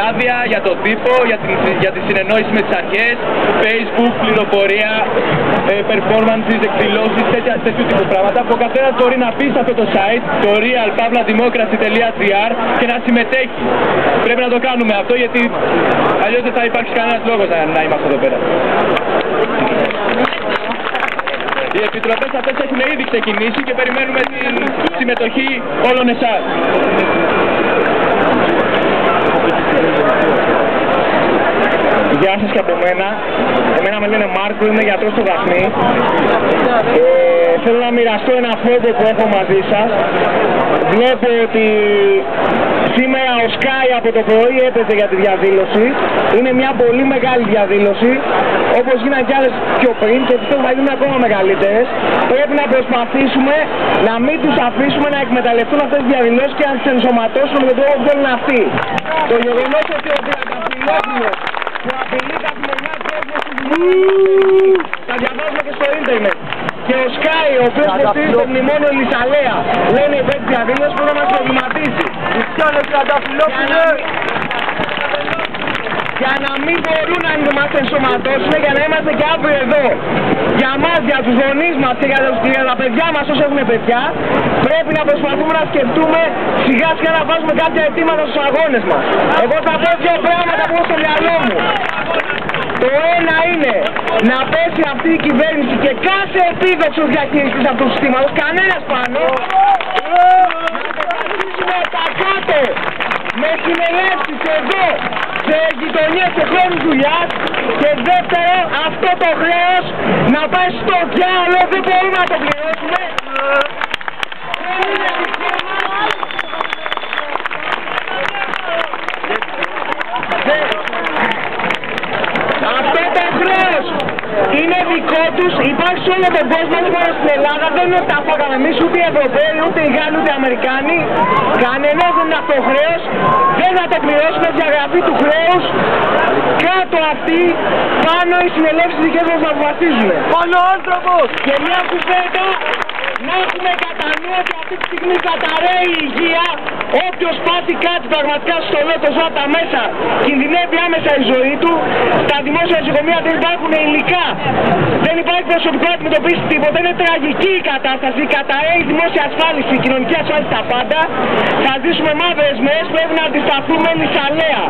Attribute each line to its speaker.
Speaker 1: Άδεια για τον τύπο, για τη συνεννόηση με τις αρχές, Facebook, πληροφορία, performances, εκδηλώσεις, τέτοιου τύπου πράγματα που ο καθένας μπορεί να μπει σε αυτό το site, το real-democracy.gr και να συμμετέχει. Πρέπει να το κάνουμε αυτό γιατί αλλιώς δεν θα υπάρξει κανένας λόγος να είμαστε εδώ πέρα. Οι επιτροπές αυτές έχουν ήδη ξεκινήσει και περιμένουμε την συμμετοχή όλων εσάς. Γεια σας και από μένα. Εμένα με λένε Μάρκο, είμαι γιατρός στο Δαφνί. Θέλω να μοιραστώ ένα φόβο που έχω μαζί σας. Βλέπω ότι σήμερα ο Sky από το πρωί έπαιζε για τη διαδήλωση. Είναι μια πολύ μεγάλη διαδήλωση, όπως γίνανε κι άλλες πιο πριν και πιστεύω θα γίνουν ακόμα μεγαλύτερες. Πρέπει να προσπαθήσουμε να μην τους αφήσουμε να εκμεταλλευτούν αυτές τις διαδηλώσεις και να τις ενσωματώσουν με τον τρόπο που θέλουν αυτοί. Το γεγονός ότι ο Τριανταφυλόπουλος που απειλεί καθημερινά κόσμο στη δημόσια θα διαβάζουμε και στο ίντερνετ. Και ο Sky, ο οποίος υποστηρίζει το μνημόνιο Λυσσαλέα, λένε υπέρ της διαδήλωσης που θα μας προβληματίσει. Για να μην μπορούν να μας ενσωματώσουν, για να είμαστε και αύριο εδώ. Για μας, για τους γονείς μας και για τα παιδιά μας όσοι έχουν παιδιά, πρέπει να προσπαθούμε να σκεφτούμε σιγά σιγά να βάζουμε κάποια αιτήματα στους αγώνες μας. Εγώ θα πω δύο πράγματα που έχω στο μυαλό μου. Το ένα είναι να πέσει αυτή η κυβέρνηση και κάθε επίδοξος διαχειριστής αυτού του συστήματος, κανένας πάνω, να αποφασίσουμε τα κάτω με συνελεύσεις εδώ, σε γειτονιές και χρόνους δουλειάς, και δεύτερο, αυτό το χρέος να πάει στο διάολο, δεν μπορούμε να το πληρώσουμε. Αυτό το χρέος είναι δικό τους, υπάρχει σε όλο τον κόσμο, όχι μόνο στην Ελλάδα, δεν είναι ότι τα φάγαμε εμείς, ούτε οι Ευρωπαίοι, ούτε οι Γάλλοι, ούτε οι Αμερικάνοι. Κανένας δεν είναι αυτό το χρέος, δεν θα το πληρώσουμε, διαγραφή του χρέους, κάτω αυτοί, πάνω οι συνελεύσεις δικές μας να αποφασίζουν.
Speaker 2: Πάνω άνθρωπος!
Speaker 1: Και μια κουβέντα, να έχουμε κατά νου ότι αυτή τη στιγμή καταραίει η υγεία. Όποιος πάθει κάτι πραγματικά στο λέω το ζω τα μέσα, κινδυνεύει άμεσα η ζωή του. Στα δημόσια νοσοκομεία δεν υπάρχουν υλικά, δεν υπάρχει προσωπικό να αντιμετωπίσει τίποτα. Είναι τραγική η κατάσταση, καταραίει η δημόσια ασφάλιση, η κοινωνική ασφάλιση, τα πάντα. Θα ζήσουμε μαύρες μέρες, πρέπει να αντισταθούμε Λυσσαλέα.